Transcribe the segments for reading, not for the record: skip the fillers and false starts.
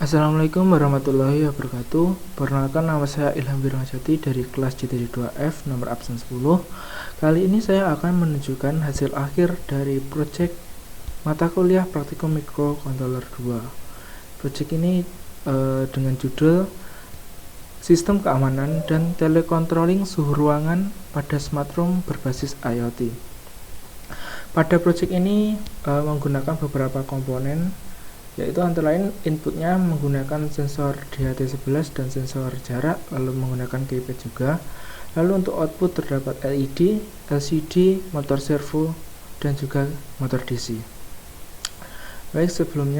Assalamualaikum warahmatullahi wabarakatuh. Perkenalkan, nama saya Ilham Wirahjati dari kelas JT2F nomor absen 10. Kali ini saya akan menunjukkan hasil akhir dari proyek mata kuliah praktikum microcontroller 2. Proyek ini dengan judul Sistem Keamanan dan Telecontrolling Suhu Ruangan pada Smart Room berbasis IoT. Pada proyek ini menggunakan beberapa komponen, yaitu antara lain inputnya menggunakan sensor DHT11 dan sensor jarak, lalu menggunakan keypad juga. Lalu untuk output terdapat LED, LCD, motor servo, dan juga motor DC. Baik, sebelum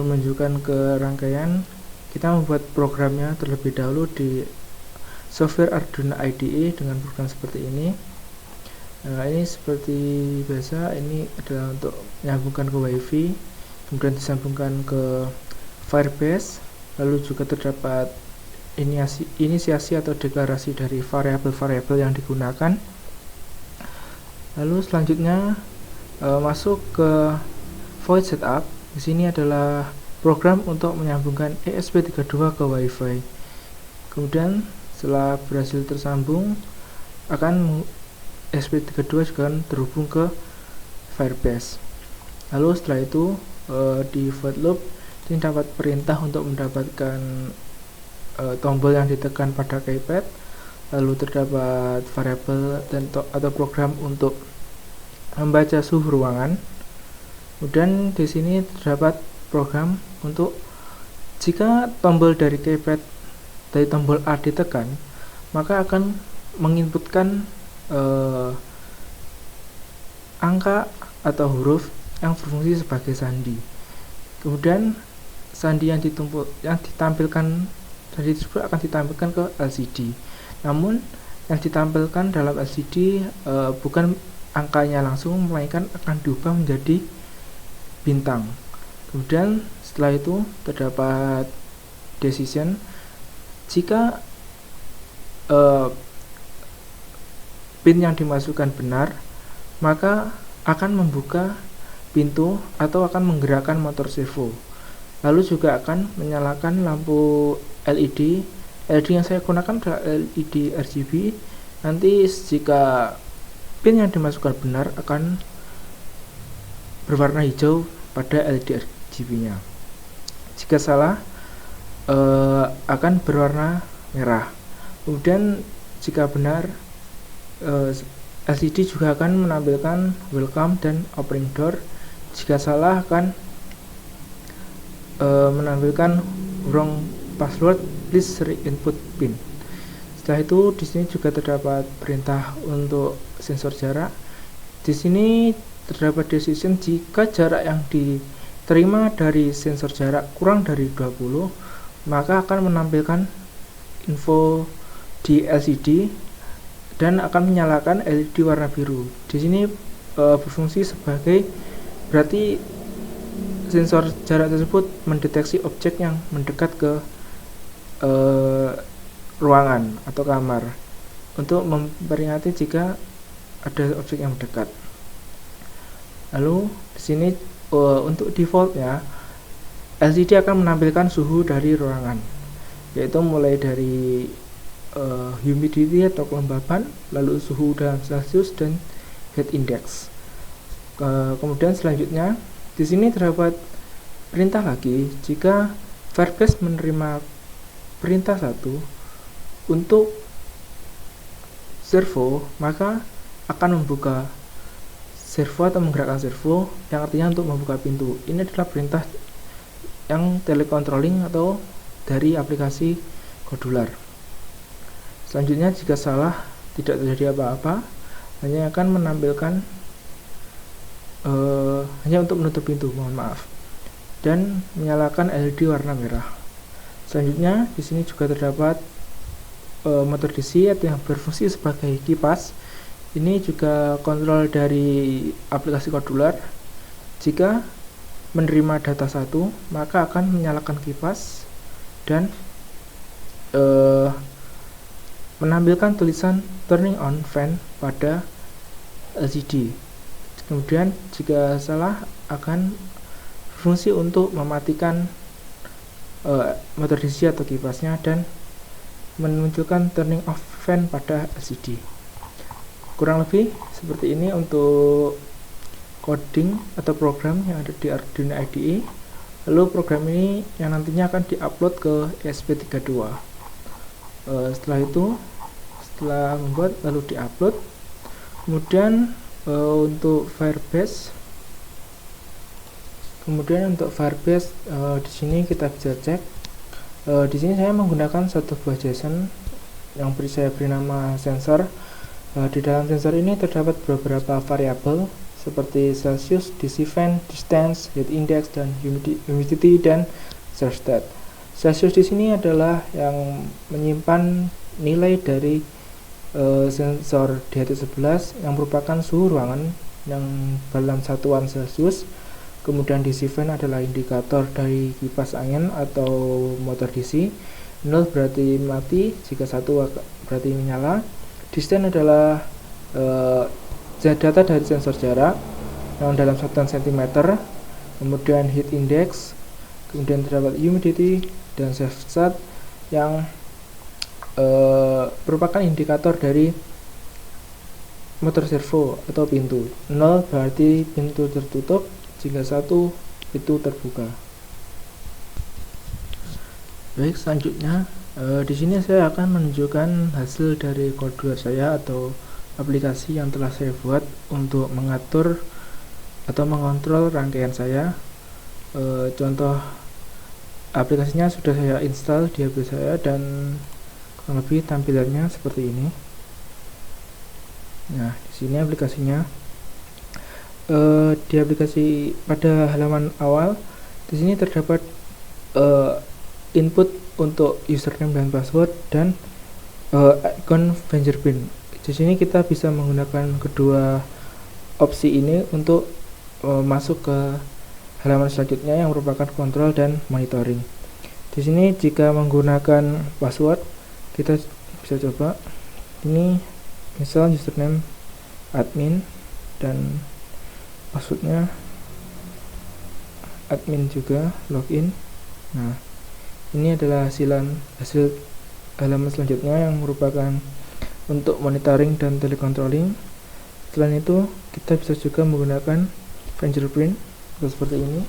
menunjukkan ke rangkaian, kita membuat programnya terlebih dahulu di software Arduino IDE dengan program seperti ini. Nah, ini seperti biasa, ini adalah untuk menyambungkan ke WiFi, kemudian disambungkan ke Firebase, lalu juga terdapat inisiasi atau deklarasi dari variabel-variabel yang digunakan. Lalu selanjutnya masuk ke void setup. Di sini adalah program untuk menyambungkan ESP32 ke WiFi. Kemudian setelah berhasil tersambung, akan ESP32 juga terhubung ke Firebase. Lalu setelah itu di void loop ini dapat perintah untuk mendapatkan tombol yang ditekan pada keypad. Lalu terdapat variabel atau program untuk membaca suhu ruangan. Kemudian di sini terdapat program untuk jika tombol dari keypad dari tombol A ditekan, maka akan menginputkan angka atau huruf yang berfungsi sebagai sandi. Kemudian sandi yang ditampilkan tadi tersebut akan ditampilkan ke LCD. Namun yang ditampilkan dalam LCD bukan angkanya langsung, melainkan akan diubah menjadi bintang. Kemudian setelah itu terdapat decision. Jika pin yang dimasukkan benar, maka akan membuka pintu atau akan menggerakkan motor servo. Lalu juga akan menyalakan lampu LED. LED yang saya gunakan adalah LED RGB. Nanti jika pin yang dimasukkan benar akan berwarna hijau pada LED RGB-nya. Jika salah akan berwarna merah. Kemudian jika benar, LCD juga akan menampilkan welcome dan opening door. Jika salah akan menampilkan wrong password, please re-input pin. Setelah itu di sini juga terdapat perintah untuk sensor jarak. Di sini terdapat decision jika jarak yang diterima dari sensor jarak kurang dari 20, maka akan menampilkan info di LCD dan akan menyalakan LED warna biru. Di sini berfungsi sebagai, berarti sensor jarak tersebut mendeteksi objek yang mendekat ke ruangan atau kamar untuk memperingati jika ada objek yang mendekat. Lalu di sini untuk defaultnya LCD akan menampilkan suhu dari ruangan, yaitu mulai dari humidity atau kelembapan, lalu suhu dalam Celsius dan heat index. Kemudian selanjutnya di sini terdapat perintah lagi. Jika Firebase menerima perintah 1 untuk servo, maka akan membuka servo atau menggerakkan servo, yang artinya untuk membuka pintu. Ini adalah perintah yang telecontrolling atau dari aplikasi Codular. Selanjutnya jika salah, tidak terjadi apa-apa, hanya akan menampilkan hanya untuk menutup pintu, mohon maaf, dan menyalakan LED warna merah. Selanjutnya di sini juga terdapat motor DC yang berfungsi sebagai kipas. Ini juga kontrol dari aplikasi Codular. Jika menerima data 1, maka akan menyalakan kipas dan menampilkan tulisan turning on fan pada LCD. Kemudian jika salah akan berfungsi untuk mematikan motor DC atau kipasnya dan memunculkan turning off fan pada LCD. Kurang lebih seperti ini untuk coding atau program yang ada di Arduino IDE. Lalu program ini yang nantinya akan diupload ke ESP32. Setelah membuat lalu diupload. Kemudian untuk Firebase di sini kita bisa cek. Di sini saya menggunakan satu buah JSON yang saya beri nama sensor. Di dalam sensor ini terdapat beberapa variabel seperti Celsius, DC fan, distance, heat index, dan humidity dan thermostat. Celsius di sini adalah yang menyimpan nilai dari sensor DHT11 yang merupakan suhu ruangan yang dalam satuan Celsius. Kemudian DC fan adalah indikator dari kipas angin atau motor DC. 0 berarti mati, jika 1 berarti menyala. Distance adalah data dari sensor jarak yang dalam satuan cm. Kemudian heat index, kemudian terdapat humidity dan thermostat yang merupakan indikator dari motor servo atau pintu. 0 berarti pintu tertutup, jika 1 itu terbuka. Baik, selanjutnya di sini saya akan menunjukkan hasil dari codeware saya atau aplikasi yang telah saya buat untuk mengatur atau mengontrol rangkaian saya. Contoh aplikasinya sudah saya install di HP saya dan kurang lebih tampilannya seperti ini. Nah, di sini aplikasinya. Di aplikasi pada halaman awal di sini terdapat input untuk username dan password dan icon fingerprint. Di sini kita bisa menggunakan kedua opsi ini untuk masuk ke halaman selanjutnya yang merupakan kontrol dan monitoring. Di sini jika menggunakan password kita bisa coba. Ini misal username admin dan maksudnya admin juga login. Nah, ini adalah hasil halaman selanjutnya yang merupakan untuk monitoring dan telecontrolling. Selain itu kita bisa juga menggunakan fingerprint seperti ini.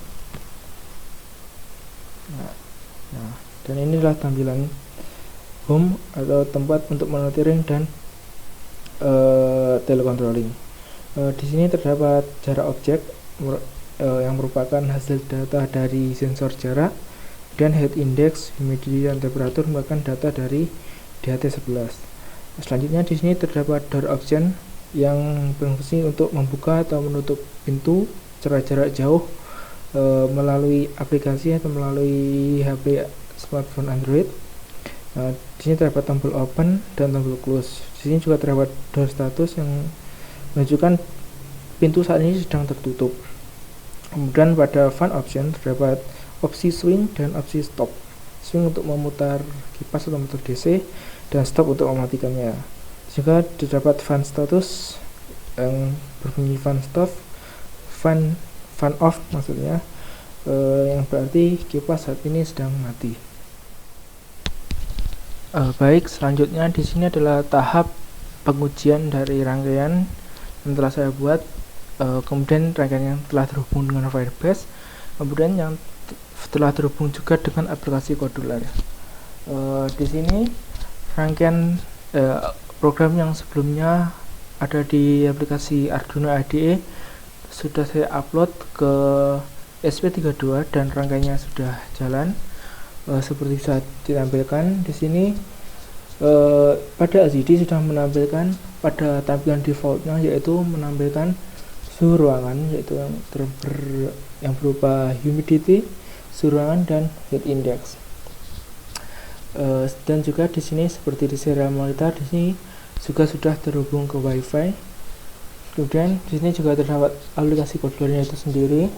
Nah, dan inilah tampilan home atau tempat untuk monitoring dan telecontrolling. Di sini terdapat jarak objek yang merupakan hasil data dari sensor jarak, dan heat index, humidity, dan temperatur merupakan data dari DHT11. Selanjutnya di sini terdapat door option yang berfungsi untuk membuka atau menutup pintu secara jarak jauh melalui aplikasi atau melalui HP smartphone Android. Di sini terdapat tombol open dan tombol close. Di sini juga terdapat door status yang menunjukkan pintu saat ini sedang tertutup. Kemudian pada fan option terdapat opsi swing dan opsi stop. Swing untuk memutar kipas atau motor DC dan stop untuk mematikannya. Juga terdapat fan status yang berbunyi fan stop, fan off maksudnya, yang berarti kipas saat ini sedang mati. Baik, selanjutnya di sini adalah tahap pengujian dari rangkaian yang telah saya buat, kemudian rangkaian yang telah terhubung dengan Firebase, kemudian yang telah terhubung juga dengan aplikasi Codeware. Di sini rangkaian program yang sebelumnya ada di aplikasi Arduino IDE sudah saya upload ke ESP32 dan rangkaiannya sudah jalan. Seperti bisa ditampilkan di sini. Pada LCD sudah menampilkan pada tampilan defaultnya, yaitu menampilkan suhu ruangan, yaitu yang berupa humidity, suhu ruangan, dan heat index. Dan juga di sini seperti di serial monitor, di sini juga sudah terhubung ke WiFi. Kemudian di sini juga terdapat aplikasi Codeware itu sendiri.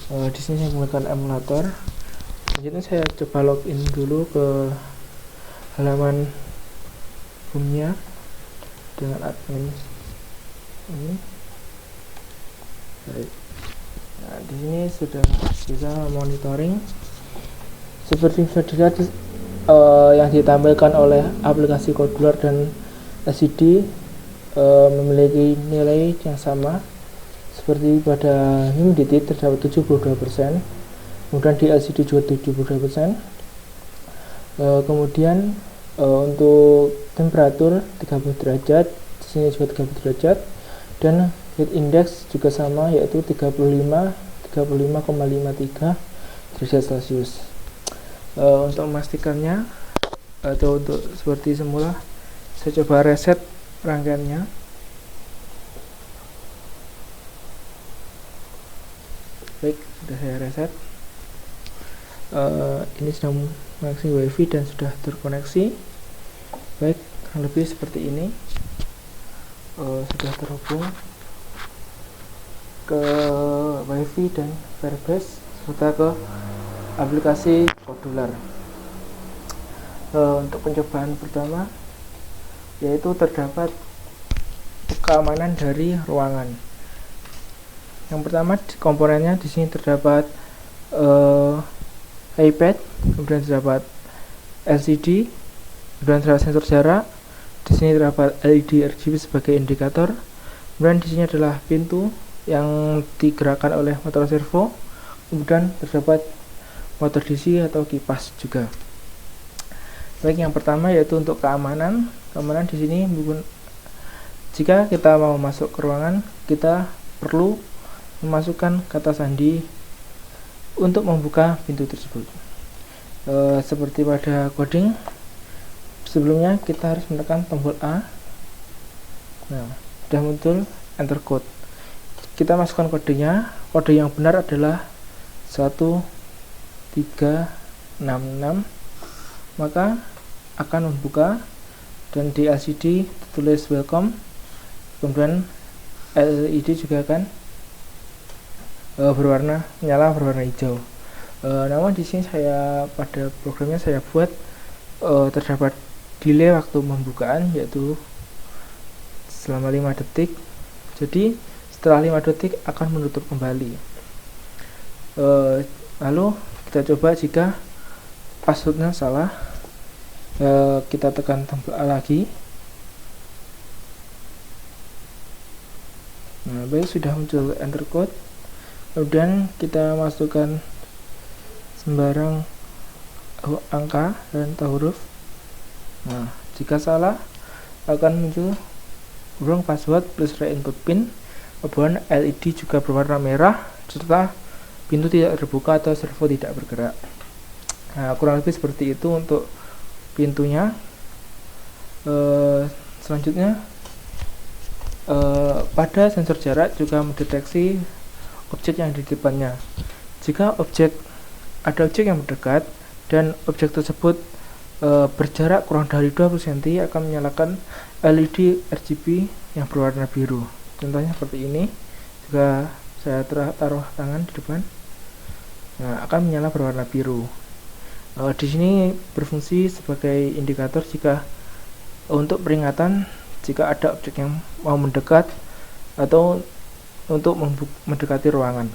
Di sini saya menggunakan emulator. Selanjutnya saya coba login dulu ke halaman home-nya dengan admin ini. Baik. Nah, Nah, di sini sudah bisa monitoring. Seperti bisa dilihat yang ditampilkan oleh aplikasi Codular dan LCD memiliki nilai yang sama. Seperti pada humidity terdapat 72%, kemudian di LCD juga 72%. Kemudian untuk temperatur 30 derajat, di sini juga 30 derajat, dan heat index juga sama, yaitu 35,53 derajat Celcius. Untuk memastikannya atau untuk seperti semula, saya coba reset rangkaiannya. Baik, sudah saya reset. Ini sedang mengakses wifi dan sudah terkoneksi. Baik, kurang lebih seperti ini. Sudah terhubung ke wifi dan Firebase serta ke aplikasi Codular. Untuk pencobaan pertama, yaitu terdapat keamanan dari ruangan. Yang pertama, komponennya di sini terdapat iPad, kemudian terdapat LCD, kemudian terdapat sensor jarak. Di sini terdapat LED RGB sebagai indikator. Kemudian di sini adalah pintu yang digerakkan oleh motor servo. Kemudian terdapat motor DC atau kipas juga. Baik, yang pertama yaitu untuk keamanan. Keamanan di sini jika kita mau masuk ke ruangan, kita perlu memasukkan kata sandi untuk membuka pintu tersebut. Seperti pada coding sebelumnya, kita harus menekan tombol A. Nah, sudah muncul enter code. Kita masukkan kodenya. Kode yang benar adalah 1366, maka akan membuka, dan di LCD ditulis welcome. Kemudian LED juga akan menyala berwarna hijau. Namun di sini pada programnya saya buat terdapat delay waktu pembukaan, yaitu selama 5 detik. Jadi setelah 5 detik akan menutup kembali. Lalu kita coba jika passwordnya salah. Kita tekan tombol A lagi. Nah, baik, sudah muncul enter code. Kemudian kita masukkan sembarang angka dan atau huruf. Nah, jika salah akan muncul wrong password plus re-input pin. Kemudian LED juga berwarna merah serta pintu tidak terbuka atau servo tidak bergerak. Nah, kurang lebih seperti itu untuk pintunya. Selanjutnya, pada sensor jarak juga mendeteksi objek yang di depannya. Jika ada objek yang mendekat dan objek tersebut berjarak kurang dari 20 cm, akan menyalakan LED RGB yang berwarna biru. Contohnya seperti ini. Jika saya taruh tangan di depan, nah, akan menyala berwarna biru. Di sini berfungsi sebagai indikator jika untuk peringatan jika ada objek yang mau mendekat atau untuk mendekati ruangan.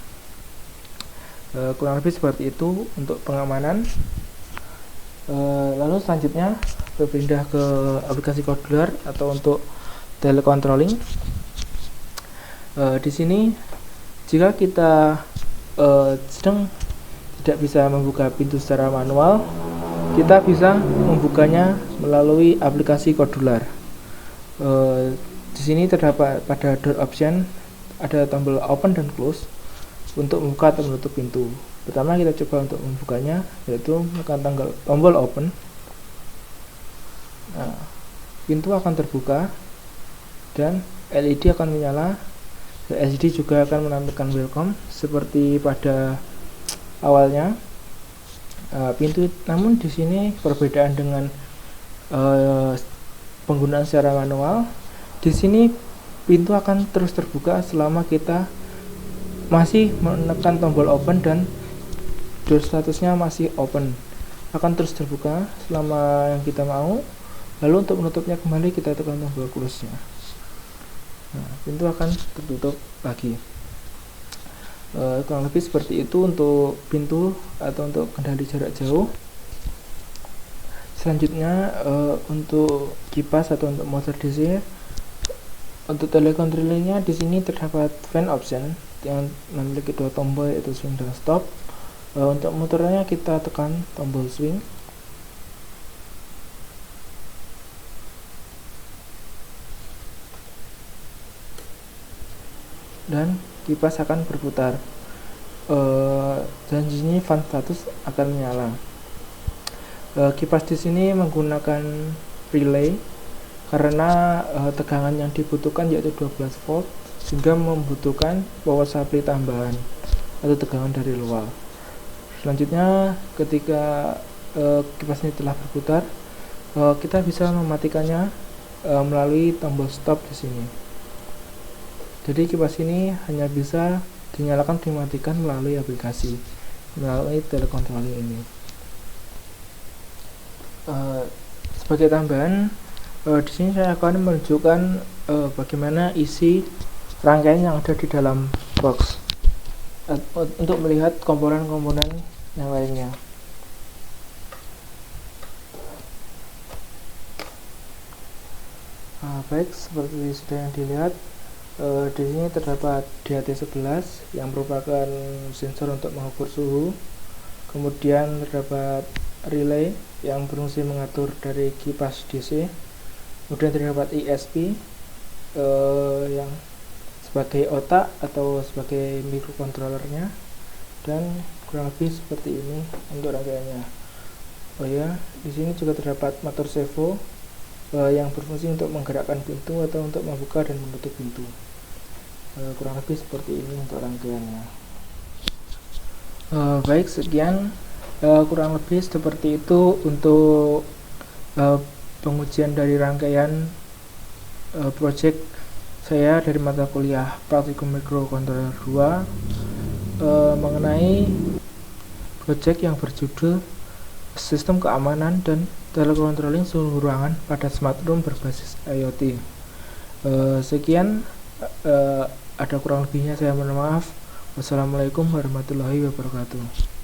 Kurang lebih seperti itu untuk pengamanan. Lalu selanjutnya berpindah ke aplikasi Codular atau untuk telecontrolling. Di sini jika kita sedang tidak bisa membuka pintu secara manual, kita bisa membukanya melalui aplikasi Codular. Di sini terdapat pada door option ada tombol open dan close untuk membuka atau menutup pintu. Pertama kita coba untuk membukanya, yaitu menekan tombol open. Nah, pintu akan terbuka dan LED akan menyala. LCD juga akan menampilkan welcome seperti pada awalnya. Pintu, namun di sini perbedaan dengan penggunaan secara manual. Di sini pintu akan terus terbuka selama kita masih menekan tombol open dan door statusnya masih open. Akan terus terbuka selama yang kita mau. Lalu untuk menutupnya kembali kita tekan tombol close nya. Nah, pintu akan tertutup lagi. Kurang lebih seperti itu untuk pintu atau untuk kendali jarak jauh. Selanjutnya untuk kipas atau untuk motor DC, untuk telecontrollernya di sini terdapat fan option yang memiliki dua tombol yaitu swing dan stop. Untuk motornya kita tekan tombol swing. Dan kipas akan berputar. Dan di sini fan status akan menyala. Kipas di sini menggunakan relay karena tegangan yang dibutuhkan yaitu 12 volt, sehingga membutuhkan power supply tambahan atau tegangan dari luar. Selanjutnya ketika kipas ini telah berputar, kita bisa mematikannya melalui tombol stop di sini. Jadi kipas ini hanya bisa dinyalakan dimatikan melalui aplikasi, melalui telecontroller ini. Sebagai tambahan, di sini saya akan menunjukkan bagaimana isi rangkaian yang ada di dalam box untuk melihat komponen-komponen yang lainnya. Baik, seperti sudah yang dilihat, di sini terdapat DHT11 yang merupakan sensor untuk mengukur suhu. Kemudian terdapat relay yang berfungsi mengatur dari kipas DC. Kemudian terdapat ESP yang sebagai otak atau sebagai microcontrollernya, dan kurang lebih seperti ini untuk rangkaiannya. Oh ya, di sini juga terdapat motor servo yang berfungsi untuk menggerakkan pintu atau untuk membuka dan menutup pintu. Kurang lebih seperti ini untuk rangkaiannya. Baik, sekian kurang lebih seperti itu untuk pengujian dari rangkaian project saya dari mata kuliah Praktikum Microcontroller 2 mengenai project yang berjudul Sistem Keamanan dan Telecontrolling Suhu Ruangan pada Smart Room berbasis IoT. Sekian, ada kurang lebihnya saya mohon maaf. Wassalamualaikum warahmatullahi wabarakatuh.